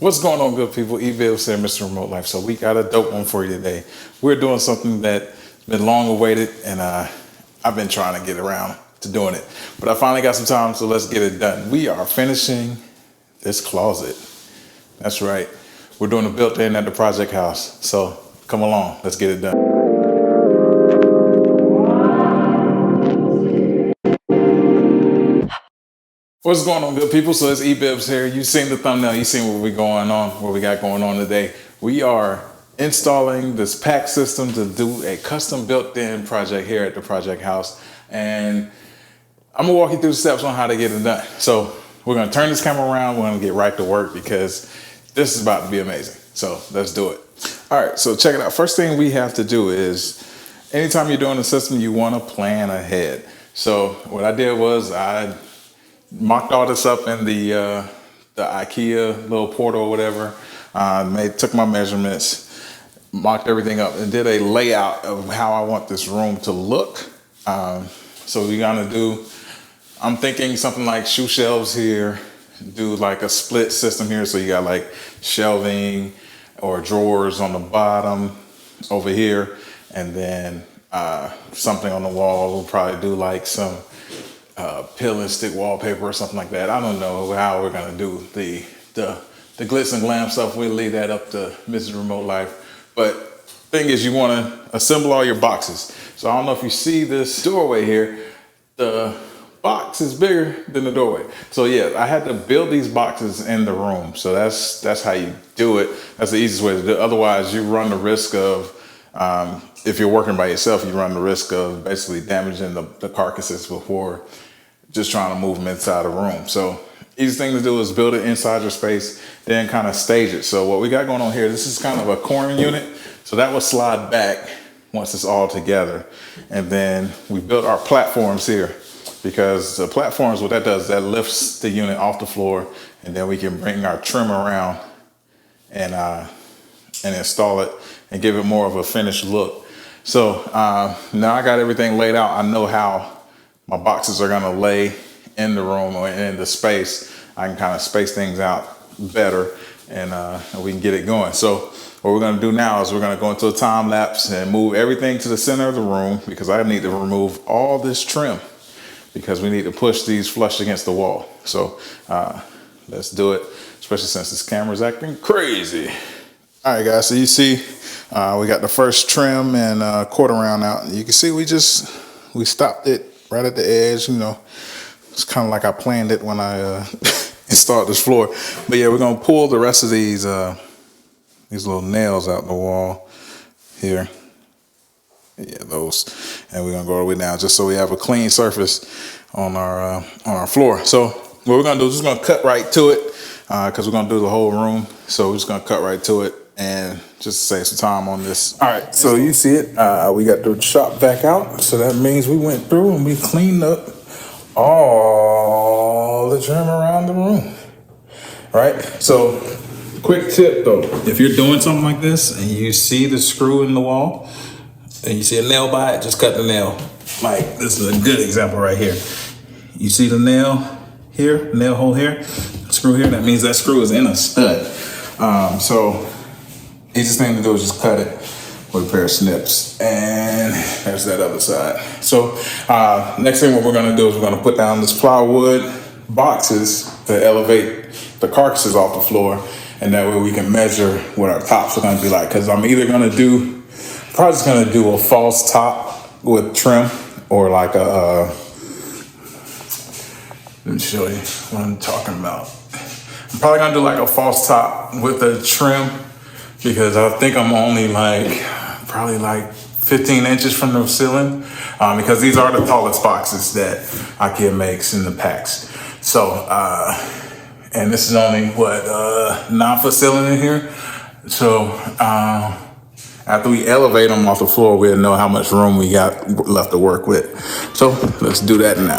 What's going on, good people? E-Bills here, Mr. Remote Life. So we got a dope one for you today. We're doing something that's been long awaited, and I've been trying to get around to doing it. But I finally got some time, so let's get it done. We are finishing this closet. That's right. We're doing a built-in at the project house. So come along, let's get it done. What's going on, good people? So it's E-Bibs here. You seen the thumbnail, you seen what we got going on today. We are installing this PAX system to do a custom built-in project here at the project house. And I'm gonna walk you through the steps on how to get it done. So we're gonna turn this camera around, we're gonna get right to work because this is about to be amazing. So let's do it. All right, so check it out. First thing we have to do is, anytime you're doing a system, you wanna plan ahead. So what I did was I mocked all this up in the IKEA little portal or whatever. Took my measurements, mocked everything up, and did a layout of how I want this room to look. So we're gonna do, I'm thinking something like shoe shelves here, do like a split system here. So you got like shelving or drawers on the bottom over here, and then something on the wall. We'll probably do like some peel and stick wallpaper or something like that. I don't know how we're gonna do the glitz and glam stuff. We'll leave that up to Mrs. Remote Life. But thing is, you wanna assemble all your boxes. So I don't know if you see this doorway here, the box is bigger than the doorway. So yeah, I had to build these boxes in the room. So that's how you do it. That's the easiest way to do it. Otherwise, you run the risk of, if you're working by yourself, you run the risk of basically damaging the carcasses before just trying to move them inside the room. So easiest thing to do is build it inside your space, then kind of stage it. So what we got going on here, this is kind of a corner unit. So that will slide back once it's all together. And then we built our platforms here, because the platforms, what that does, that lifts the unit off the floor, and then we can bring our trim around and install it and give it more of a finished look. So now I got everything laid out. I know how my boxes are gonna lay in the room or in the space. I can kind of space things out better, and we can get it going. So what we're gonna do now is we're gonna go into a time lapse and move everything to the center of the room, because I need to remove all this trim because we need to push these flush against the wall. So let's do it, especially since this camera's acting crazy. All right, guys, so you see we got the first trim and quarter round out. You can see we stopped it right at the edge. You know, it's kind of like I planned it when I installed this floor. But yeah, we're gonna pull the rest of these little nails out the wall here. Yeah, those, and we're gonna go all the way down just so we have a clean surface on our floor. So what we're gonna do is just gonna cut right to it, because we're gonna do the whole room. So we're just gonna cut right to it and just save some time on this. All right, so you see it. We got the shop back out, so that means we went through and we cleaned up all the trim around the room. Right. So quick tip though, if you're doing something like this and you see the screw in the wall and you see a nail by it, just cut the nail. Like, this is a good example right here. You see the nail here, nail hole here, screw here, that means that screw is in a stud. So easiest thing to do is just cut it with a pair of snips. And there's that other side. So next thing what we're gonna do is we're gonna put down this plywood boxes to elevate the carcasses off the floor. And that way we can measure what our tops are gonna be like. Cause I'm either probably just gonna do a false top with trim, or like let me show you what I'm talking about. I'm probably gonna do like a false top with a trim, because I think I'm only probably like 15 inches from the ceiling, because these are the tallest boxes that IKEA makes in the PAX. So, and this is only 9-foot ceiling in here. So, after we elevate them off the floor, we'll know how much room we got left to work with. So let's do that now.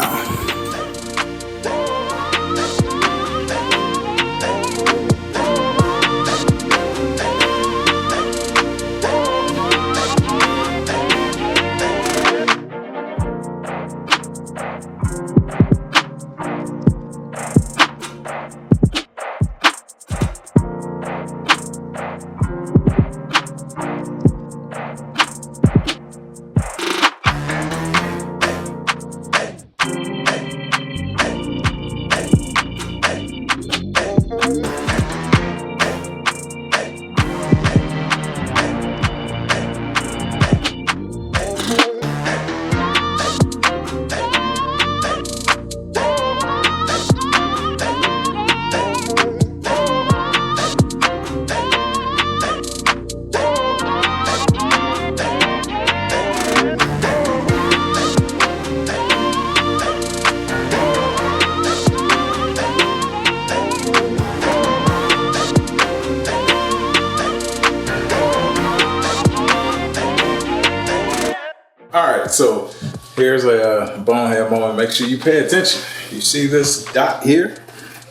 All right, so here's a bonehead moment. Make sure you pay attention. You see this dot here?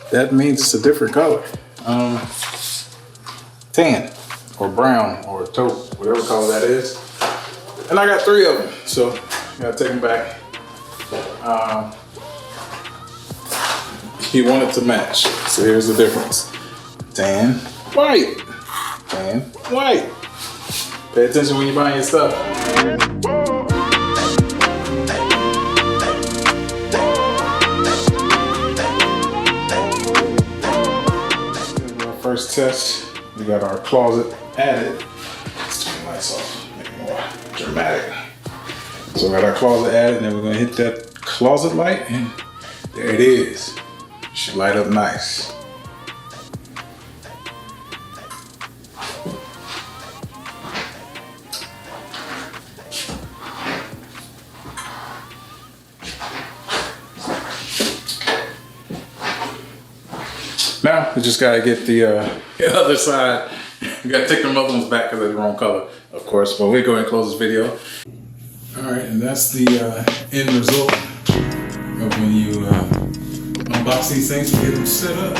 That means it's a different color. Tan or brown or taupe, whatever color that is. And I got 3 of them, so I gotta take them back. You want it to match, so here's the difference. Tan, white, tan, white. Pay attention when you're buying your stuff. First test, we got our closet added. Let's turn the lights off, make it more dramatic. So we got our closet added, and then we're gonna hit that closet light, and there it is. It should light up nice. Now we just gotta get the other side. We gotta take the other ones back because they're the wrong color, of course. But we'll go ahead and close this video. All right, and that's the end result of when you unbox these things and get them set up.